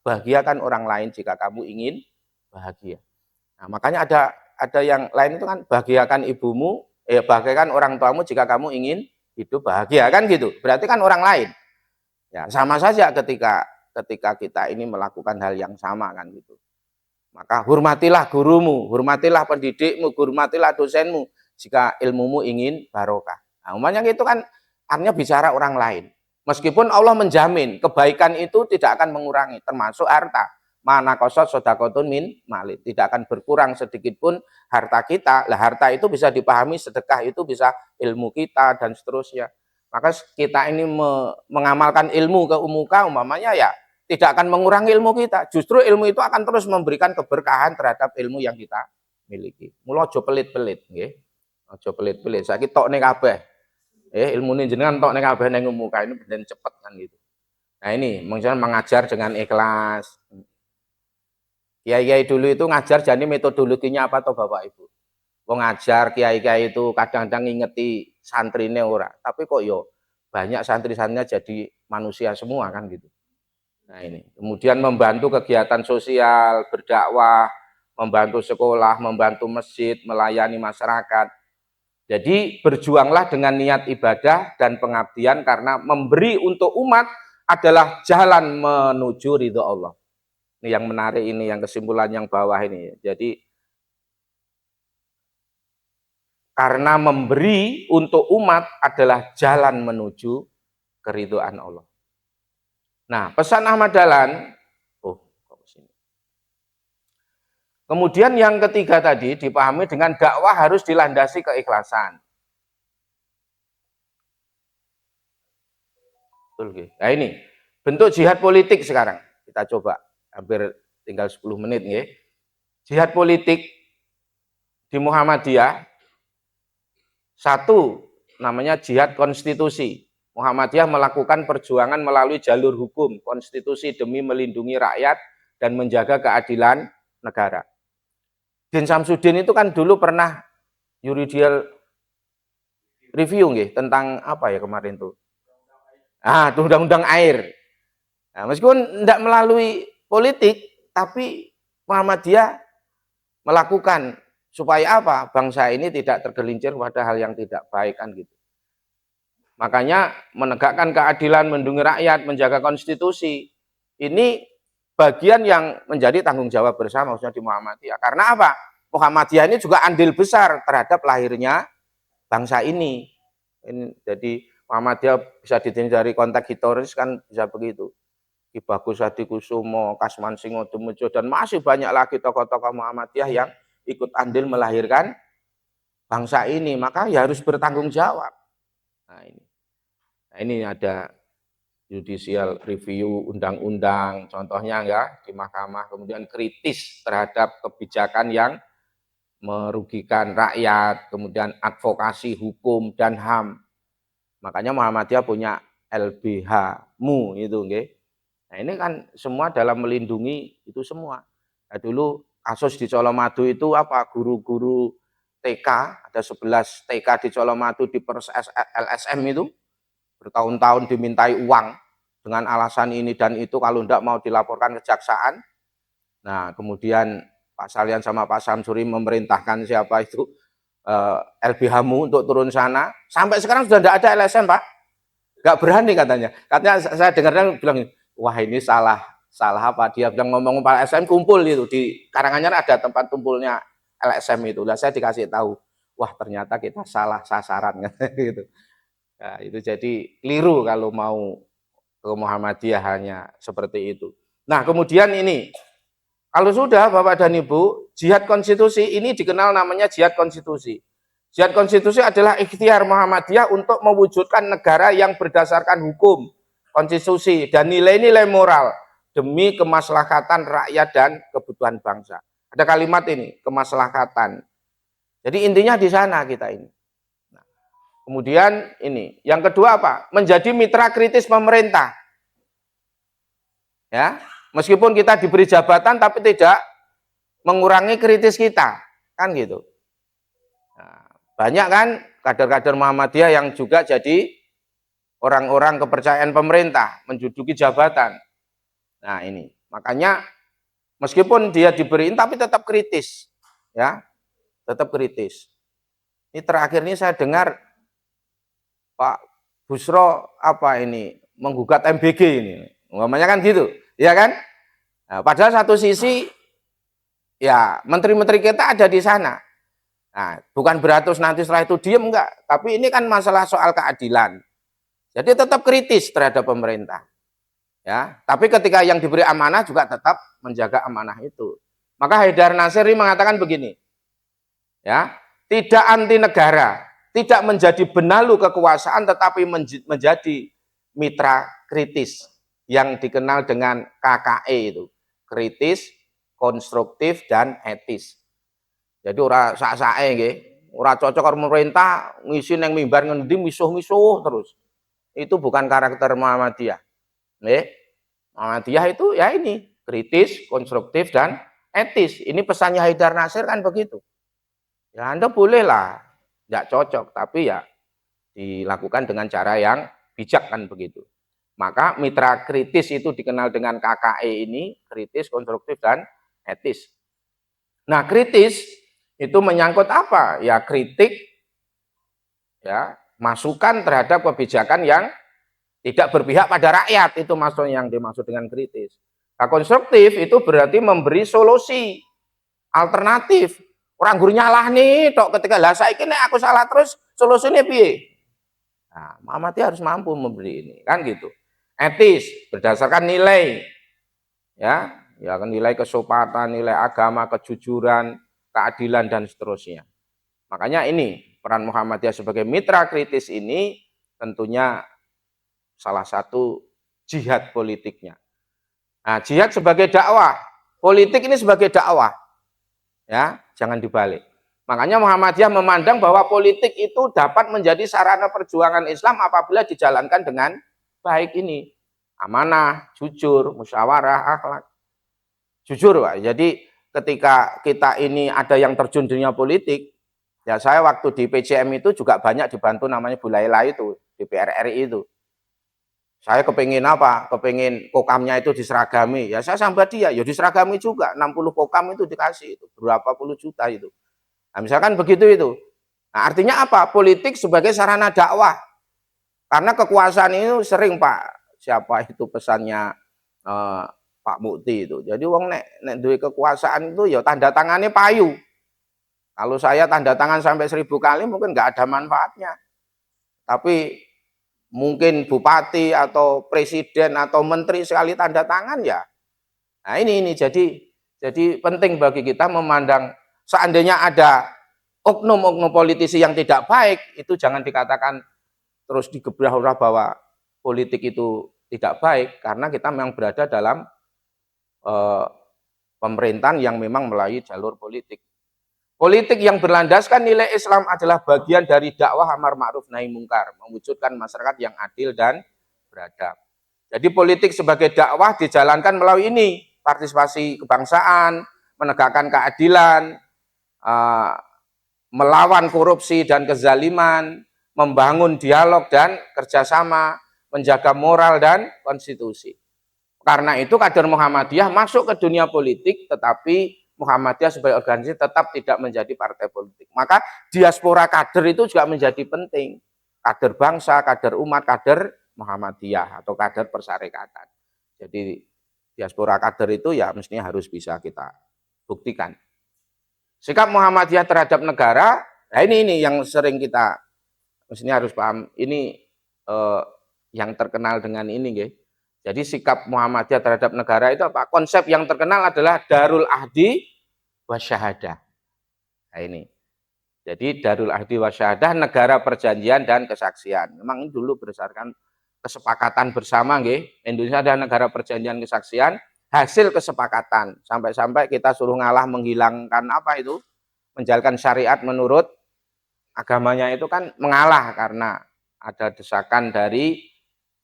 bahagiakan orang lain jika kamu ingin bahagia. Nah makanya ada yang lain itu kan bahagiakan ibumu, bahagiakan orang tuamu jika kamu ingin hidup bahagia, kan gitu. Berarti kan orang lain. Ya, sama saja ketika kita ini melakukan hal yang sama kan gitu. Maka hormatilah gurumu, hormatilah pendidikmu, hormatilah dosenmu jika ilmumu ingin barokah. Nah, umumnya itu kan artinya bicara orang lain. Meskipun Allah menjamin kebaikan itu tidak akan mengurangi, termasuk harta. Mana kosot sodakotun min malik, tidak akan berkurang sedikit pun harta kita. Lah harta itu bisa dipahami, sedekah itu bisa ilmu kita dan seterusnya. Maka kita ini mengamalkan ilmu ke umuka umpamanya ya tidak akan mengurangi ilmu kita. Justru ilmu itu akan terus memberikan keberkahan terhadap ilmu yang kita miliki. Mula aja pelit-pelit nggih. Aja pelit-pelit. Saiki tok ning kabeh. Ilmune jenengan tok ning kabeh ning muka ini ben cepet kan gitu. Nah ini misalnya mengajar dengan ikhlas. Kiai-kiai dulu itu ngajar jadi metodologinya apa toh Bapak Ibu? Wong ngajar kiai-kiai itu kadang-kadang ngingeti santrine ora, tapi kok yo banyak santri-santrinya jadi manusia semua kan gitu. Nah ini, kemudian membantu kegiatan sosial, berdakwah, membantu sekolah, membantu masjid, melayani masyarakat. Jadi berjuanglah dengan niat ibadah dan pengabdian karena memberi untuk umat adalah jalan menuju ridho Allah. Ini yang menarik ini, yang kesimpulan yang bawah ini. Jadi karena memberi untuk umat adalah jalan menuju keridhaan Allah. Nah, pesan Ahmad Dahlan, kemudian yang ketiga tadi dipahami dengan dakwah harus dilandasi keikhlasan. Nah ini, bentuk jihad politik sekarang. Kita coba, hampir tinggal 10 menit. Ya. Jihad politik di Muhammadiyah, satu namanya jihad konstitusi. Muhammadiyah melakukan perjuangan melalui jalur hukum, konstitusi demi melindungi rakyat dan menjaga keadilan negara. Din Samsudin itu kan dulu pernah judicial review nggih tentang apa ya kemarin tuh? Undang-undang air. Nah, meskipun tidak melalui politik, tapi Muhammadiyah melakukan supaya apa? Bangsa ini tidak tergelincir pada hal yang tidak baik kan gitu. Makanya menegakkan keadilan, melindungi rakyat, menjaga konstitusi. Ini bagian yang menjadi tanggung jawab bersama khususnya di Muhammadiyah. Karena apa? Muhammadiyah ini juga andil besar terhadap lahirnya bangsa ini. Jadi Muhammadiyah bisa ditinjau dari konteks historis kan bisa begitu. Ki Bagus Hadikusumo, Kasman Singodumejo dan masih banyak lagi tokoh-tokoh Muhammadiyah yang ikut andil melahirkan bangsa ini, maka ya harus bertanggung jawab. Nah ini ada judicial review undang-undang, contohnya ya di mahkamah, kemudian kritis terhadap kebijakan yang merugikan rakyat, kemudian advokasi hukum dan HAM. Makanya Muhammadiyah punya LBH-MU itu nggih. Nah, ini kan semua dalam melindungi itu semua. Nah, dulu kasus di Colomadu itu apa? Guru-guru TK, ada 11 TK di Colomadu di LSM itu bertahun-tahun dimintai uang dengan alasan ini dan itu, kalau enggak mau dilaporkan kejaksaan. Nah, kemudian Pak Salian sama Pak Samsuri memerintahkan siapa itu LBH-MU untuk turun sana. Sampai sekarang sudah tidak ada LSM, Pak. Nggak berani katanya. Katanya saya dengarnya bilang, wah ini salah apa? Dia bilang ngomong Pak LSM kumpul itu di Karanganyar ada tempat kumpulnya LSM itu. Lah saya dikasih tahu, wah ternyata kita salah sasaran gitu. Nah, itu jadi keliru kalau mau ke Muhammadiyah hanya seperti itu. Nah, kemudian ini kalau sudah Bapak dan Ibu, jihad konstitusi ini dikenal namanya jihad konstitusi. Jihad konstitusi adalah ikhtiar Muhammadiyah untuk mewujudkan negara yang berdasarkan hukum, konstitusi, dan nilai-nilai moral demi kemaslahatan rakyat dan kebutuhan bangsa. Ada kalimat ini, kemaslahatan. Jadi intinya di sana kita ini. Nah, kemudian ini, yang kedua apa? Menjadi mitra kritis pemerintah. Ya, meskipun kita diberi jabatan tapi tidak mengurangi kritis kita, kan gitu. Nah, banyak kan kader-kader Muhammadiyah yang juga jadi orang-orang kepercayaan pemerintah, menduduki jabatan. Nah ini, makanya meskipun dia diberiin tapi tetap kritis, ya, tetap kritis. Ini terakhir ini saya dengar Pak Busro apa ini menggugat MBG ini, umpamanya kan gitu, ya kan? Nah, padahal satu sisi ya menteri-menteri kita ada di sana. Nah, bukan berarti nanti setelah itu diem enggak, tapi ini kan masalah soal keadilan. Jadi tetap kritis terhadap pemerintah. Ya, tapi ketika yang diberi amanah juga tetap menjaga amanah itu. Maka Haidar Nasir mengatakan begini, ya, tidak anti negara, tidak menjadi benalu kekuasaan, tetapi menjadi mitra kritis yang dikenal dengan KKE itu, kritis, konstruktif, dan etis. Jadi ora sak-sake nggih, ora cocok karo pemerintah, ngisi nang mimbar ngendi misuh-misuh terus. Itu bukan karakter Muhammadiyah. Nggih. Muhammadiyah itu ya ini, kritis, konstruktif, dan etis. Ini pesannya Haidar Nasir kan begitu. Ya Anda bolehlah, nggak cocok, tapi ya dilakukan dengan cara yang bijak kan begitu. Maka mitra kritis itu dikenal dengan KKE ini, kritis, konstruktif, dan etis. Nah, kritis itu menyangkut apa? Ya kritik, ya masukan terhadap kebijakan yang tidak berpihak pada rakyat, itu maksudnya yang dimaksud dengan kritis. Nah, konstruktif itu berarti memberi solusi alternatif. Orang guru nyalah nih, tok ketika lah saiki nek aku salah terus solusinya piye? Nah, Muhammadiyah harus mampu memberi ini, kan gitu. Etis berdasarkan nilai, ya, ya nilai kesopanan, nilai agama, kejujuran, keadilan, dan seterusnya. Makanya ini peran Muhammadiyah sebagai mitra kritis ini tentunya salah satu jihad politiknya. Nah, jihad sebagai dakwah, politik ini sebagai dakwah, ya, jangan dibalik. Makanya Muhammadiyah memandang bahwa politik itu dapat menjadi sarana perjuangan Islam apabila dijalankan dengan baik ini. Amanah, jujur, musyawarah, akhlak. Jujur, Pak. Jadi ketika kita ini ada yang terjun dunia politik, ya saya waktu di PJM itu juga banyak dibantu namanya Bu Laila itu, DPR RI itu. Saya kepingin apa? Kepingin kokamnya itu diseragami. Ya saya sampai dia, ya diseragami juga. 60 kokam itu dikasih, itu berapa puluh juta itu. Nah, misalkan begitu itu. Nah, artinya apa? Politik sebagai sarana dakwah. Karena kekuasaan itu sering Pak, siapa itu pesannya Pak Mukti itu. Jadi wong nek duwe kekuasaan itu ya tanda tangannya payu. Kalau saya tanda tangan sampai 1000 kali mungkin nggak ada manfaatnya. Tapi mungkin bupati atau presiden atau menteri sekali tanda tangan ya. Nah ini jadi penting bagi kita memandang seandainya ada oknum-oknum politisi yang tidak baik, itu jangan dikatakan terus digebrah-gebrah bahwa politik itu tidak baik, karena kita memang berada dalam pemerintahan yang memang melalui jalur politik. Politik yang berlandaskan nilai Islam adalah bagian dari dakwah amar ma'ruf nahi mungkar, mewujudkan masyarakat yang adil dan beradab. Jadi politik sebagai dakwah dijalankan melalui ini, partisipasi kebangsaan, menegakkan keadilan, melawan korupsi dan kezaliman, membangun dialog dan kerjasama, menjaga moral dan konstitusi. Karena itu kader Muhammadiyah masuk ke dunia politik, tetapi Muhammadiyah sebagai organisasi tetap tidak menjadi partai politik. Maka diaspora kader itu juga menjadi penting. Kader bangsa, kader umat, kader Muhammadiyah atau kader persyarikatan. Jadi diaspora kader itu ya mestinya harus bisa kita buktikan. Sikap Muhammadiyah terhadap negara, nah ini yang sering kita mestinya harus paham. Ini yang terkenal dengan ini, nggih. Jadi sikap Muhammadiyah terhadap negara itu apa? Konsep yang terkenal adalah Darul Ahdi Wasyahadah. Nah ini. Jadi Darul Ahdi Wasyahadah, negara perjanjian dan kesaksian. Memang ini dulu berdasarkan kesepakatan bersama, nggih. Indonesia adalah negara perjanjian kesaksian, hasil kesepakatan. Sampai-sampai kita suruh ngalah menghilangkan apa itu? Menjalankan syariat menurut agamanya itu kan mengalah karena ada desakan dari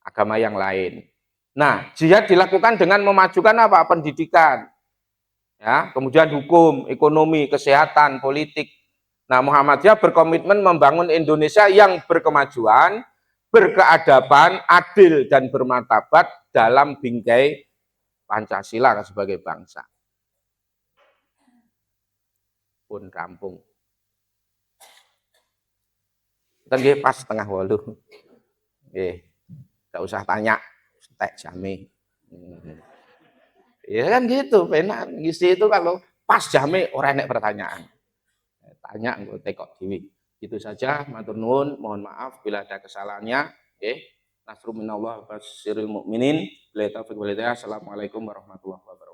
agama yang lain. Nah, jihad dilakukan dengan memajukan apa? Pendidikan, ya, kemudian hukum, ekonomi, kesehatan, politik. Nah, Muhammadiyah berkomitmen membangun Indonesia yang berkemajuan, berkeadaban, adil, dan bermartabat dalam bingkai Pancasila sebagai bangsa. Pun rampung. nggih pas 7:30. Nggih, enggak usah tanya, entek jame. Ya kan gitu, penak ngisi itu kalau pas jame ora enek pertanyaan. Tanya engko tekok dhewe. Itu saja, matur nuwun, mohon maaf bila ada kesalahannya, nggih. Nasrul minallah wa basyiril mukminin. Billahi taufiq wal hidayah. Assalamualaikum warahmatullahi wabarakatuh.